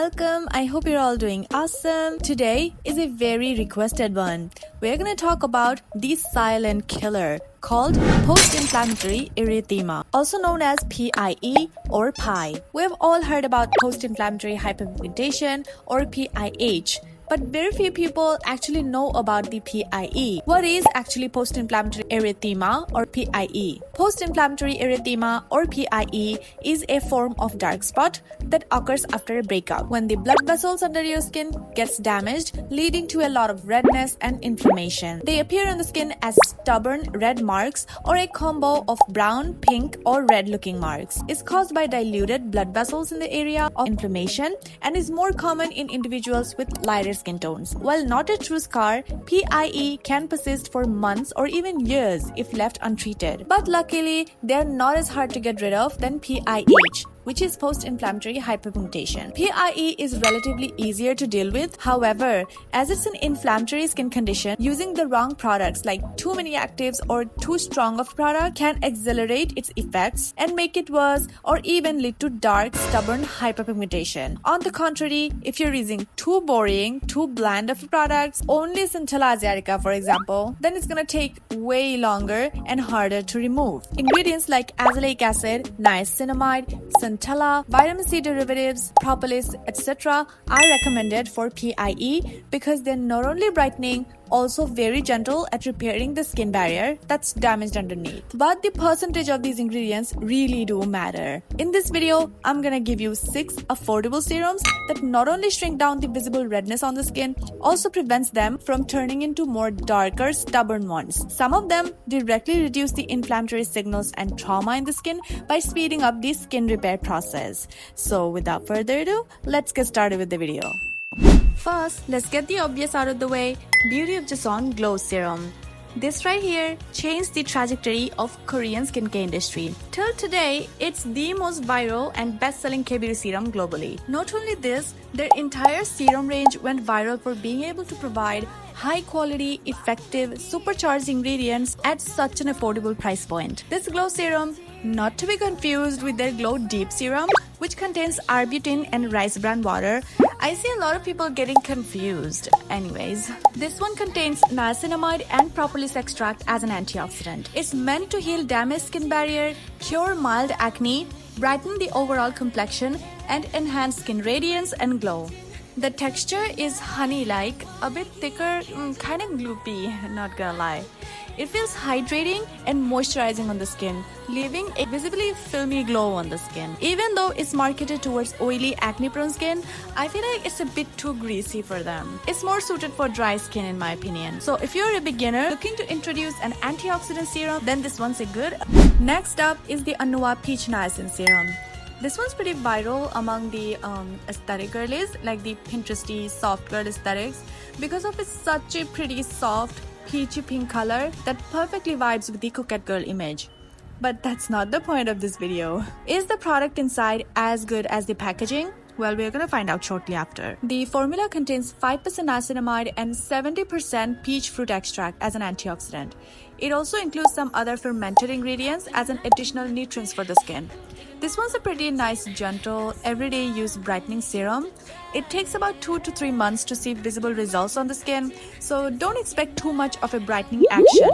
welcome. I hope you're all doing awesome. Today is a very requested one. We're gonna talk about the silent killer called Post Inflammatory Erythema, also known as PIE or PI. We have all heard about Post Inflammatory Hyperpigmentation or PIH. But very few people actually know about the PIE. What is actually post-inflammatory erythema or PIE? Post-inflammatory erythema or PIE is a form of dark spot that occurs after a breakup when the blood vessels under your skin gets damaged, leading to a lot of redness and inflammation. They appear on the skin as stubborn red marks or a combo of brown, pink, or red-looking marks. It's caused by diluted blood vessels in the area of inflammation and is more common in individuals with lighter skin tones. While not a true scar, PIE can persist for months or even years if left untreated. But luckily, they are not as hard to get rid of than PIH, which is post-inflammatory hyperpigmentation. PIE is relatively easier to deal with. However, as it's an inflammatory skin condition, using the wrong products like too many actives or too strong of product can accelerate its effects and make it worse or even lead to dark, stubborn hyperpigmentation. On the contrary, if you're using too boring, too bland of products, only Centella asiatica for example, then it's gonna take way longer and harder to remove. Ingredients like azelaic acid, niacinamide, Centella, vitamin C derivatives, propolis, etc. are recommended for PIE because they're not only brightening, also very gentle at repairing the skin barrier that's damaged underneath. But the percentage of these ingredients really do matter. In this video, I'm gonna give you 6 affordable serums that not only shrink down the visible redness on the skin, also prevents them from turning into more darker, stubborn ones. Some of them directly reduce the inflammatory signals and trauma in the skin by speeding up the skin repair process. So without further ado, let's get started with the video. First, let's get the obvious out of the way, Beauty of Joseon Glow Serum. This right here changed the trajectory of Korean skincare industry. Till today, it's the most viral and best-selling K-beauty serum globally. Not only this, their entire serum range went viral for being able to provide high-quality, effective, supercharged ingredients at such an affordable price point. This Glow Serum, not to be confused with their Glow Deep Serum, which contains arbutin and rice bran water. I see a lot of people getting confused. Anyways, this one contains niacinamide and propolis extract as an antioxidant. It's meant to heal damaged skin barrier, cure mild acne, brighten the overall complexion, and enhance skin radiance and glow. The texture is honey-like, a bit thicker, kind of gloopy, not gonna lie. It feels hydrating and moisturizing on the skin, leaving a visibly filmy glow on the skin. Even though it's marketed towards oily, acne-prone skin, I feel like it's a bit too greasy for them. It's more suited for dry skin in my opinion. So if you're a beginner looking to introduce an antioxidant serum, then this one's a good. Next up is the Anua Peach Niacin Serum. This one's pretty viral among the aesthetic girlies, like the Pinteresty soft girl aesthetics, because of its such a pretty soft, peachy pink color that perfectly vibes with the coquette girl image. But that's not the point of this video. Is the product inside as good as the packaging? Well, we're gonna find out shortly after. The formula contains 5% niacinamide and 70% peach fruit extract as an antioxidant. It also includes some other fermented ingredients as an additional nutrients for the skin. This one's a pretty nice, gentle, everyday use brightening serum. It takes about 2 to 3 months to see visible results on the skin, so don't expect too much of a brightening action.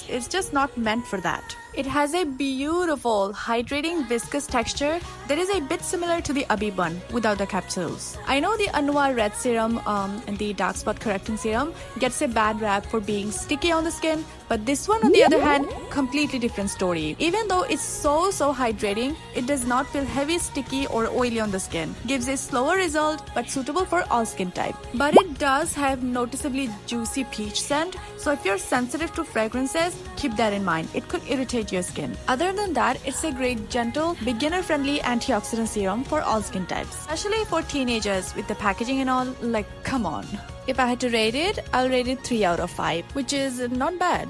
It's just not meant for that. It has a beautiful, hydrating, viscous texture that is a bit similar to the Abhi one without the capsules. I know the Anua Red Serum and the Darkspot Correcting Serum gets a bad rap for being sticky on the skin, but this one on the other hand, completely different story. Even though it's so hydrating, it does not feel heavy, sticky or oily on the skin. Gives a slower result but suitable for all skin type. But it does have noticeably juicy peach scent, so if you're sensitive to fragrances, keep that in mind. It could irritate your skin. Other than that, it's a great, gentle, beginner-friendly antioxidant serum for all skin types. Especially for teenagers with the packaging and all, like, come on. If I had to rate it, I'll rate it 3 out of 5, which is not bad.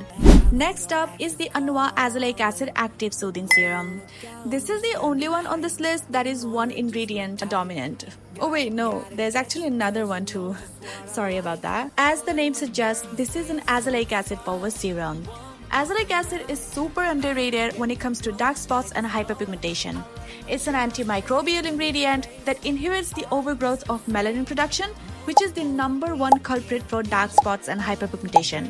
Next up is the Anua Azelaic Acid Active Soothing Serum. This is the only one on this list that is one ingredient dominant. Oh wait, no, there's actually another one too. Sorry about that. As the name suggests, this is an azelaic acid forward serum. Azelaic acid is super underrated when it comes to dark spots and hyperpigmentation. It's an antimicrobial ingredient that inhibits the overgrowth of melanin production, which is the #1 culprit for dark spots and hyperpigmentation.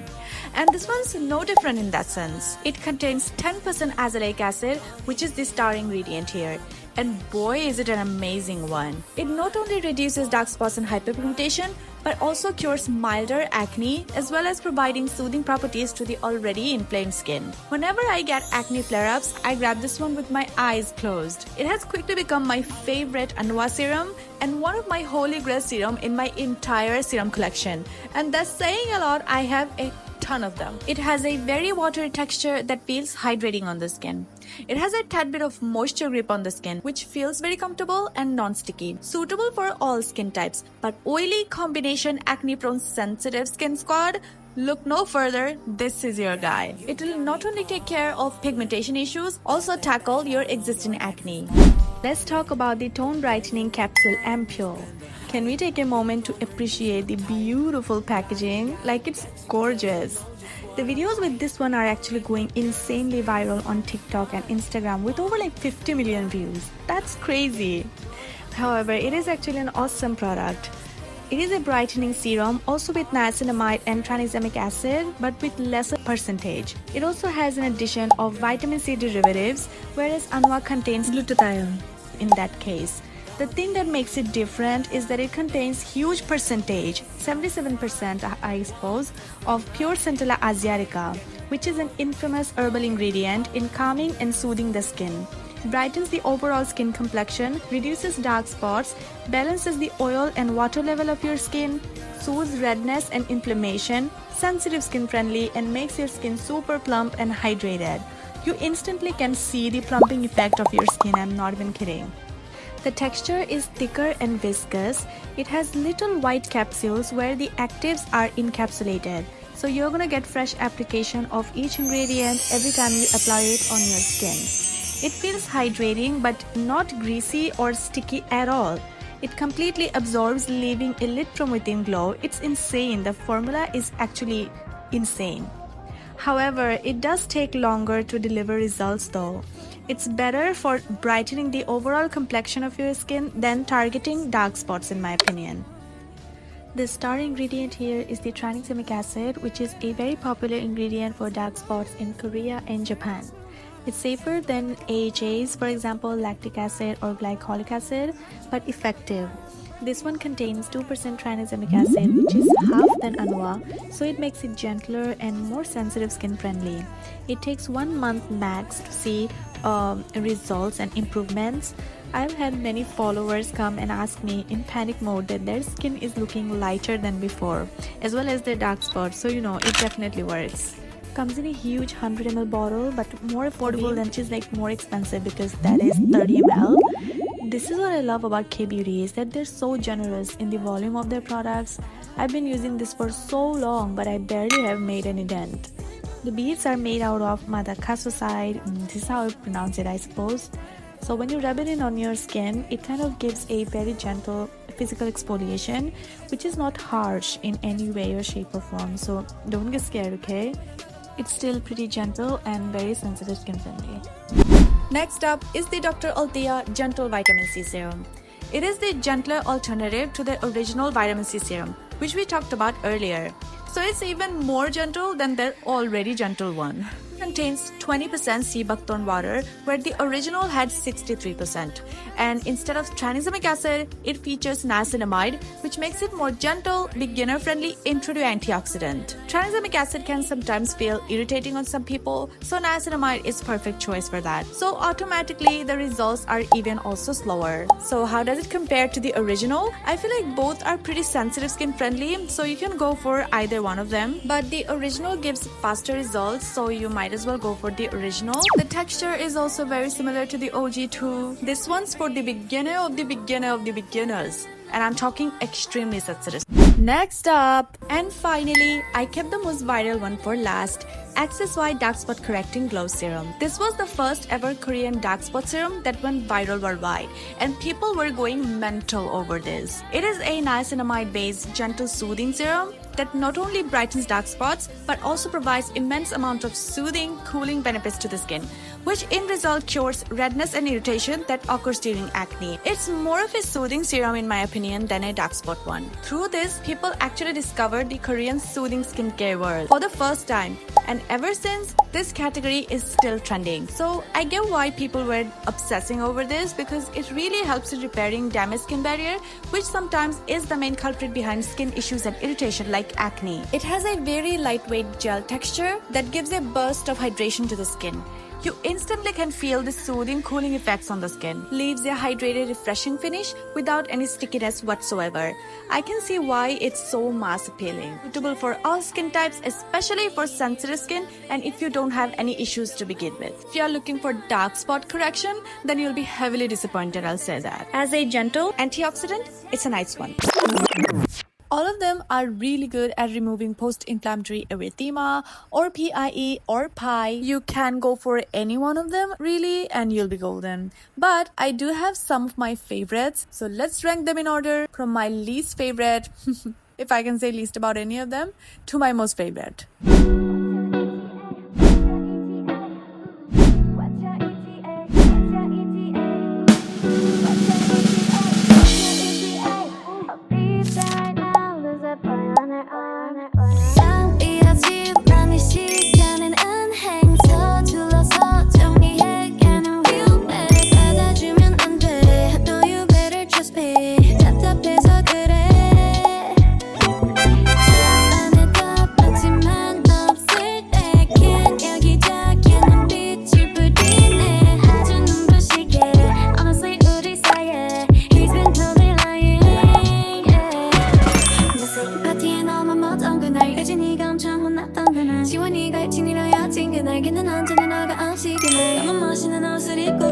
And this one's no different in that sense. It contains 10% azelaic acid, which is the star ingredient here. And boy, is it an amazing one. It not only reduces dark spots and hyperpigmentation, but also cures milder acne, as well as providing soothing properties to the already inflamed skin. Whenever I get acne flare-ups, I grab this one with my eyes closed. It has quickly become my favorite Anua serum and one of my holy grail serum in my entire serum collection. And that's saying a lot. I have a ton of them. It has a very watery texture that feels hydrating on the skin. It has a tad bit of moisture grip on the skin, which feels very comfortable and non-sticky. Suitable for all skin types, but oily combination acne prone sensitive skin squad, look no further, this is your guy. It will not only take care of pigmentation issues, also tackle your existing acne. Let's talk about the tone brightening capsule Ampoule. Can we take a moment to appreciate the beautiful packaging? Like, it's gorgeous. The videos with this one are actually going insanely viral on TikTok and Instagram with over like 50 million views. That's crazy. However, it is actually an awesome product. It is a brightening serum, also with niacinamide and tranexamic acid, but with lesser percentage. It also has an addition of vitamin C derivatives, whereas Anua contains glutathione in that case. The thing that makes it different is that it contains huge percentage, 77% I suppose, of pure Centella asiatica, which is an infamous herbal ingredient in calming and soothing the skin. Brightens the overall skin complexion, reduces dark spots, balances the oil and water level of your skin, soothes redness and inflammation, sensitive skin friendly, and makes your skin super plump and hydrated. You instantly can see the plumping effect of your skin, I'm not even kidding. The texture is thicker and viscous. It has little white capsules where the actives are encapsulated. So you're gonna get fresh application of each ingredient every time you apply it on your skin. It feels hydrating but not greasy or sticky at all. It completely absorbs, leaving a lit from within glow. It's insane. The formula is actually insane. However, it does take longer to deliver results though. It's better for brightening the overall complexion of your skin than targeting dark spots, in my opinion. The star ingredient here is the tranexamic acid, which is a very popular ingredient for dark spots in Korea and Japan. It's safer than AHAs, for example lactic acid or glycolic acid, but effective. This one contains 2% tranexamic acid, which is half than Anua, so it makes it gentler and more sensitive skin friendly. It takes 1 month max to see results and improvements. I've had many followers come and ask me in panic mode that their skin is looking lighter than before, as well as their dark spots, so you know, it definitely works. Comes in a huge 100 ml bottle, but more affordable than, which is like more expensive because that is 30 ml. This is what I love about K-Beauty, is that they're so generous in the volume of their products. I've been using this for so long, but I barely have made any dent. The beads are made out of Marukaobeats, this is how I pronounce it I suppose. So when you rub it in on your skin, it kind of gives a very gentle physical exfoliation, which is not harsh in any way or shape or form, so don't get scared, okay? It's still pretty gentle and very sensitive skin friendly. Next up is the Dr.Althea Gentle Vitamin C Serum. It is the gentler alternative to the original vitamin C serum, which we talked about earlier. So it's even more gentle than their already gentle one. It contains 20% sea buckthorn water, where the original had 63%. And instead of tranexamic acid, it features niacinamide, which makes it more gentle, beginner-friendly intro to antioxidant. Tranexamic acid can sometimes feel irritating on some people, so niacinamide is perfect choice for that. So automatically, the results are even also slower. So how does it compare to the original? I feel like both are pretty sensitive skin-friendly, so you can go for either one of them. But the original gives faster results, so you might as well go for the original. The texture is also very similar to the OG too. This one's for the beginner of the beginner of the beginners, and I'm talking extremely sensitive. Next up, and finally, I kept the most viral one for last, Axisy Darkspot Correcting Glow Serum. This was the first ever Korean darkspot serum that went viral worldwide, and people were going mental over this. It is a niacinamide-based gentle soothing serum that not only brightens dark spots but also provides immense amount of soothing, cooling benefits to the skin, which in result cures redness and irritation that occurs during acne. It's more of a soothing serum in my opinion than a dark spot one. Through this, people actually discovered the Korean soothing skincare world for the first time, and ever since, this category is still trending. So I get why people were obsessing over this, because it really helps in repairing damaged skin barrier, which sometimes is the main culprit behind skin issues and irritation like acne. It has a very lightweight gel texture that gives a burst of hydration to the skin. You instantly can feel the soothing, cooling effects on the skin. Leaves a hydrated, refreshing finish without any stickiness whatsoever. I can see why it's so mass appealing. Suitable for all skin types, especially for sensitive skin and if you don't have any issues to begin with. If you are looking for dark spot correction, then you'll be heavily disappointed, I'll say that. As a gentle antioxidant, it's a nice one. All of them are really good at removing post-inflammatory erythema or PIE or PI. You can go for any one of them really and you'll be golden. But I do have some of my favorites, so let's rank them in order from my least favorite, if I can say least about any of them, to my most favorite. 지원이가 일진이라 여친 그날기는 언제나 너가 없이 그날 너무 멋있는 옷을 입고